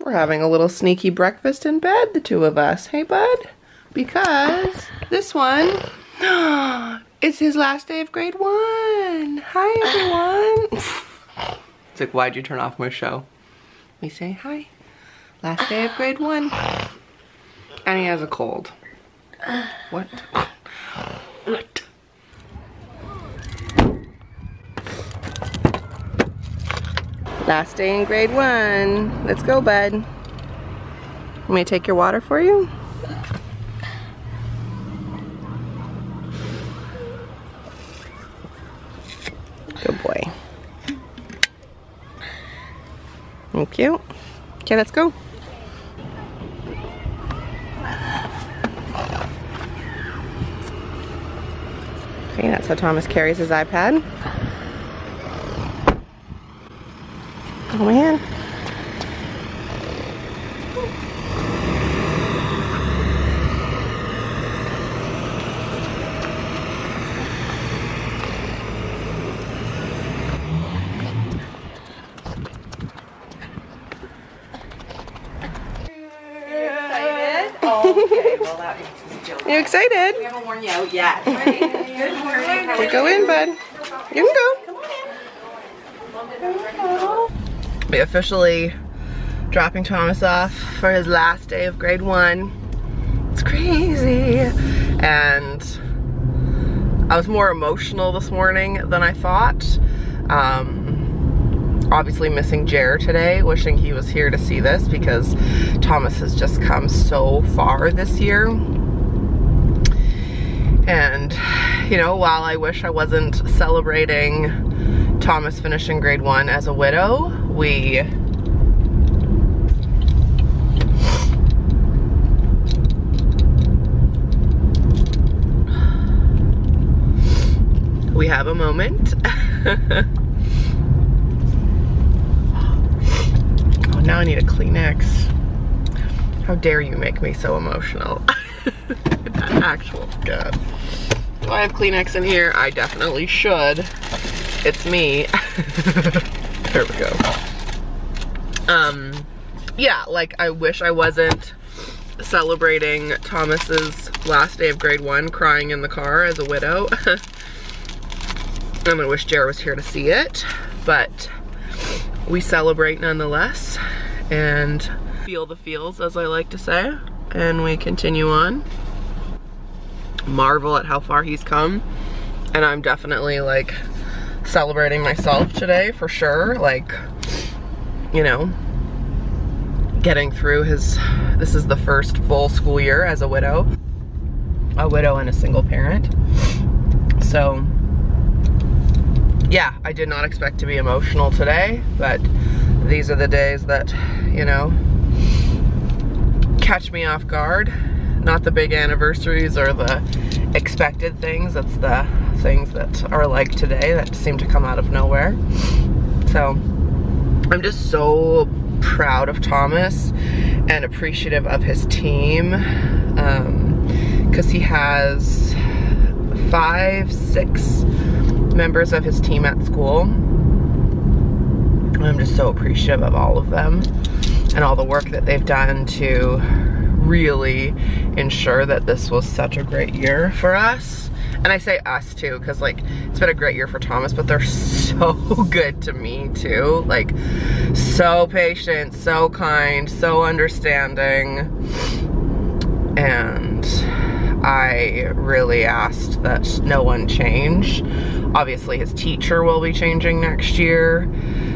We're having a little sneaky breakfast in bed, the two of us. Hey, bud? Because this one, it's his last day of grade 1. Hi, everyone. It's like, why'd you turn off my show? We say hi. Last day of grade 1. And he has a cold. What? What? Last day in grade 1. Let's go, bud. Want me to take your water for you? Good boy. Thank you. Okay, let's go. Okay, that's how Thomas carries his iPad. Oh man. Okay, well that was a joke. You excited? We haven't worn you out yet. Good morning. Okay, go in, bud. You can go. We officially dropping Thomas off for his last day of grade 1. It's crazy. And I was more emotional this morning than I thought. Obviously missing Jer today, wishing he was here to see this because Thomas has just come so far this year. And, you know, while I wish I wasn't celebrating Thomas finishing grade 1 as a widow, we have a moment. Oh, now I need a Kleenex. How dare you make me so emotional? That actual God. Do I have Kleenex in here? I definitely should. It's me. There we go. Yeah, like I wish I wasn't celebrating Thomas's last day of grade 1 crying in the car as a widow. I'm gonna wish Jer was here to see it, but we celebrate nonetheless and feel the feels, as I like to say, and we continue on. Marvel at how far he's come, and I'm definitely like celebrating myself today for sure, like, you know, getting through this is the first full school year as a widow and a single parent. So yeah, I did not expect to be emotional today, but these are the days that, you know, catch me off guard. Not the big anniversaries or the expected things, it's the things that are like today that seem to come out of nowhere. So I'm just so proud of Thomas and appreciative of his team, because he has 5, 6 members of his team at school. I'm just so appreciative of all of them and all the work that they've done to really ensure that this was such a great year for us. And I say us too, because like it's been a great year for Thomas, but they're so good to me too. Like so patient, so kind, so understanding. And I really asked that no one change. Obviously his teacher will be changing next year,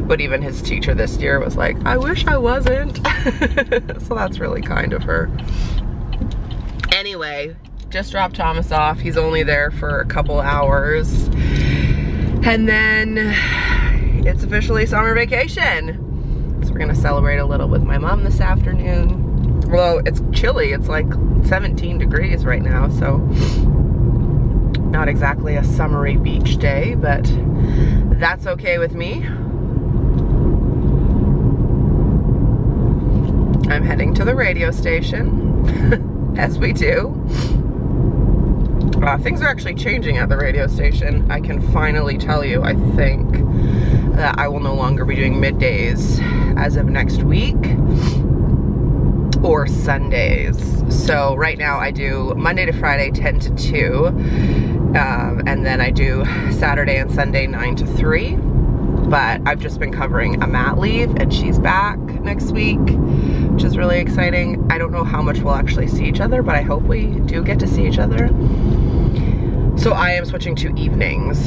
but even his teacher this year was like, I wish I wasn't. So that's really kind of her. Anyway, just dropped Thomas off. He's only there for a couple hours. And then it's officially summer vacation. So we're gonna celebrate a little with my mom this afternoon. Although it's chilly, it's like 17 degrees right now, so not exactly a summery beach day, but that's okay with me. I'm heading to the radio station, as we do. Things are actually changing at the radio station. I can finally tell you, I think, that I will no longer be doing middays as of next week. or Sundays. So right now I do Monday to Friday 10 to 2, and then I do Saturday and Sunday 9 to 3. But I've just been covering a mat leave, and she's back next week, which is really exciting. I don't know how much we'll actually see each other, but I hope we do get to see each other. So I am switching to evenings,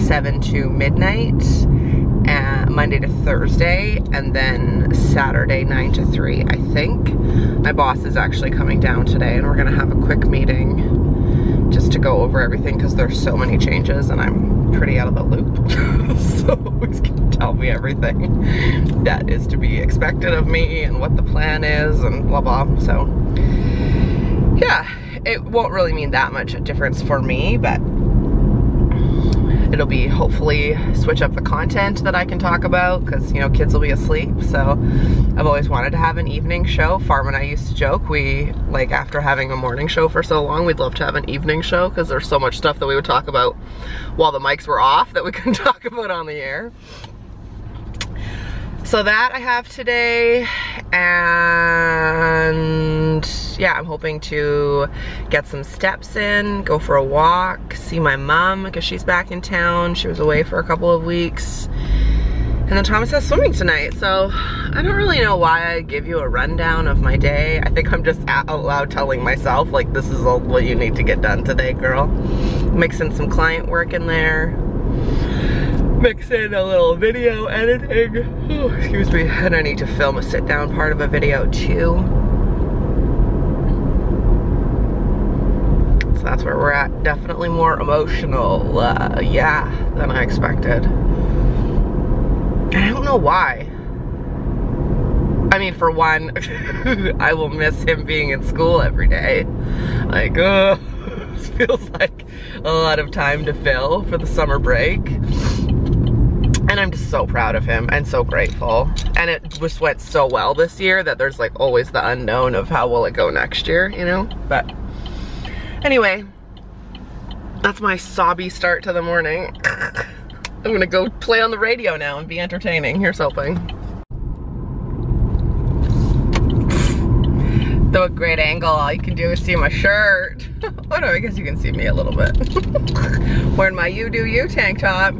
7 to midnight, and Monday to Thursday, and then Saturday 9 to 3, I think. My boss is actually coming down today, and we're gonna have a quick meeting just to go over everything, because there's so many changes and I'm pretty out of the loop. So he's gonna tell me everything that is to be expected of me and what the plan is and blah blah. So yeah, it won't really mean that much a difference for me, but it'll be hopefully switch up the content that I can talk about, because you know, kids will be asleep. So I've always wanted to have an evening show. Farm and I used to joke, we, like, after having a morning show for so long, we'd love to have an evening show, because there's so much stuff that we would talk about while the mics were off that we couldn't talk about on the air. So that I have today, and yeah, I'm hoping to get some steps in, go for a walk, see my mom because she's back in town. She was away for a couple of weeks. And then Thomas has swimming tonight, so I don't really know why I give you a rundown of my day. I think I'm just out loud telling myself, like, this is all what you need to get done today, girl. Mixing some client work in there. Mix in a little video editing. Oh, excuse me. And I need to film a sit down part of a video too. So that's where we're at. Definitely more emotional, yeah, than I expected. And I don't know why. I mean, for one, I will miss him being in school every day. Like, this feels like a lot of time to fill for the summer break. And I'm just so proud of him and so grateful. And it just went so well this year that there's like always the unknown of how will it go next year, you know? But anyway, that's my sobby start to the morning. I'm gonna go play on the radio now and be entertaining. Here's hoping. Though a great angle, all you can do is see my shirt. Oh no, I guess you can see me a little bit. Wearing my You Do You tank top.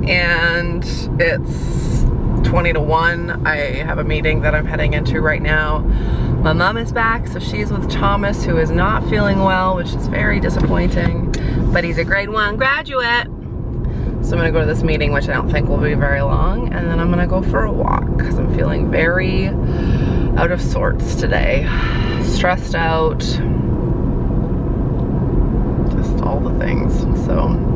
And it's 20 to 1. I have a meeting that I'm heading into right now. My mom is back, so she's with Thomas, who is not feeling well, which is very disappointing. But he's a grade 1 graduate. So I'm gonna go to this meeting, which I don't think will be very long, and then I'm gonna go for a walk, because I'm feeling very out of sorts today. Stressed out. Just all the things, so.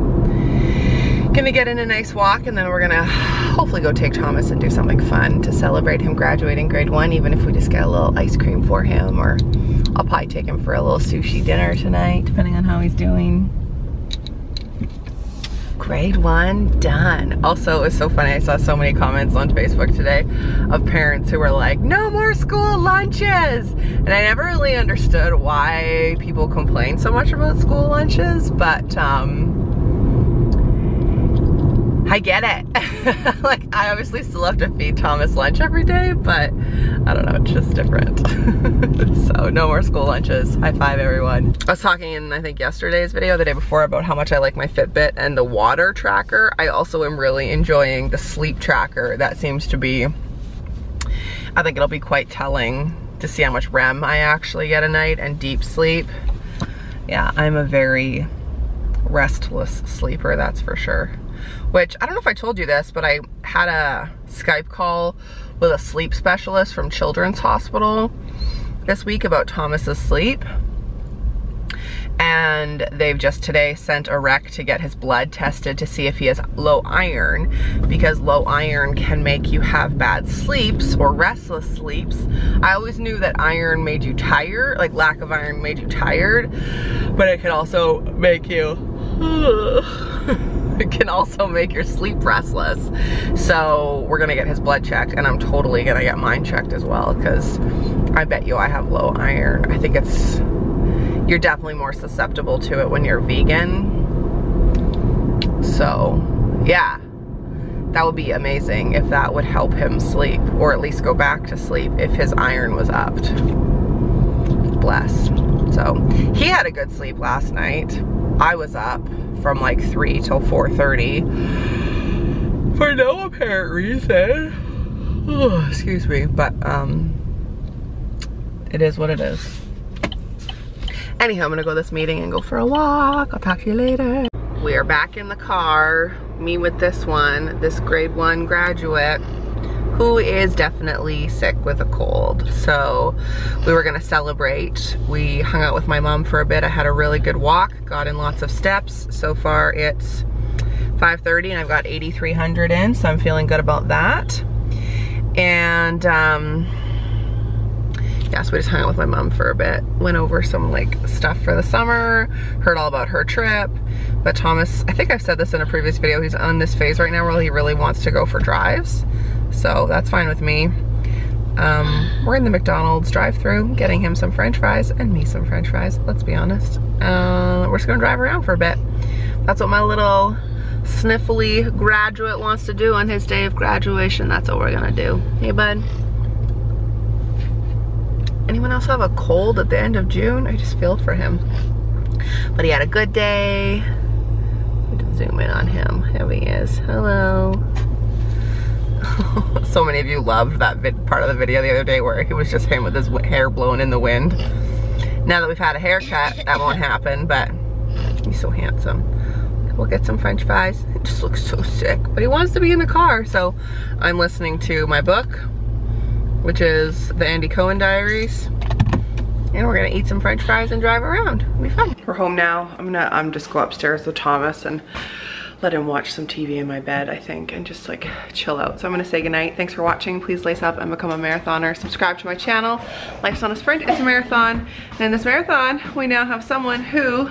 Gonna get in a nice walk, and then we're gonna hopefully go take Thomas and do something fun to celebrate him graduating grade 1, even if we just get a little ice cream for him, or I'll probably take him for a little sushi dinner tonight, depending on how he's doing. Grade 1 done. Also, it was so funny, I saw so many comments on Facebook today of parents who were like, no more school lunches! And I never really understood why people complain so much about school lunches, but I get it. Like, I obviously still have to feed Thomas lunch every day, but I don't know, it's just different. So no more school lunches. High five, everyone. I was talking in, I think, yesterday's video, the day before, about how much I like my Fitbit and the water tracker. I also am really enjoying the sleep tracker. That seems to be, I think it'll be quite telling to see how much REM I actually get a night and deep sleep. Yeah, I'm a very restless sleeper, that's for sure. Which, I don't know if I told you this, but I had a Skype call with a sleep specialist from Children's Hospital this week about Thomas's sleep. And they've just today sent a rec to get his blood tested to see if he has low iron, because low iron can make you have bad sleeps or restless sleeps. I always knew that iron made you tired, like lack of iron made you tired, but it can also make you it can also make your sleep restless. So we're gonna get his blood checked, and I'm totally gonna get mine checked as well, because I bet you I have low iron. I think it's, you're definitely more susceptible to it when you're vegan. So yeah, that would be amazing if that would help him sleep, or at least go back to sleep if his iron was upped. Bless. So he had a good sleep last night. I was up from like 3 till 4:30 for no apparent reason. Oh, excuse me, but it is what it is. Anyhow, I'm gonna go to this meeting and go for a walk. I'll talk to you later. We are back in the car, me with this one, this grade 1 graduate who is definitely sick with a cold. So we were gonna celebrate. We hung out with my mom for a bit. I had a really good walk, got in lots of steps. So far it's 5:30 and I've got 8,300 in, so I'm feeling good about that. And yeah, so we just hung out with my mom for a bit, went over some like stuff for the summer, heard all about her trip. But Thomas, I think I've said this in a previous video, he's on this phase right now where he really wants to go for drives. So that's fine with me. We're in the McDonald's drive-thru, getting him some french fries and me some french fries, let's be honest. We're just gonna drive around for a bit. That's what my little sniffly graduate wants to do on his day of graduation. That's what we're gonna do. Hey, bud. Anyone else have a cold at the end of June? I just feel for him. But he had a good day. Let me zoom in on him. Here he is. Hello. So many of you loved that part of the video the other day where it was just him with his hair blowing in the wind. Now that we've had a haircut, that won't happen, but he's so handsome. We'll get some french fries. He just looks so sick, but he wants to be in the car, so I'm listening to my book, which is the Andy Cohen Diaries, and we're gonna eat some french fries and drive around. It'll be fun. We're home now. I'm just go upstairs with Thomas and let him watch some TV in my bed, I think, and just like chill out. So I'm gonna say goodnight. Thanks for watching. Please lace up and become a marathoner. Subscribe to my channel. Life's not a sprint, it's a marathon. And in this marathon, we now have someone who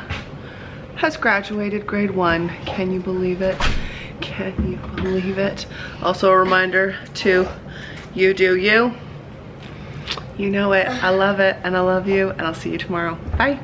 has graduated grade 1. Can you believe it? Can you believe it? Also a reminder to you do you. You know it. I love it and I love you, and I'll see you tomorrow. Bye.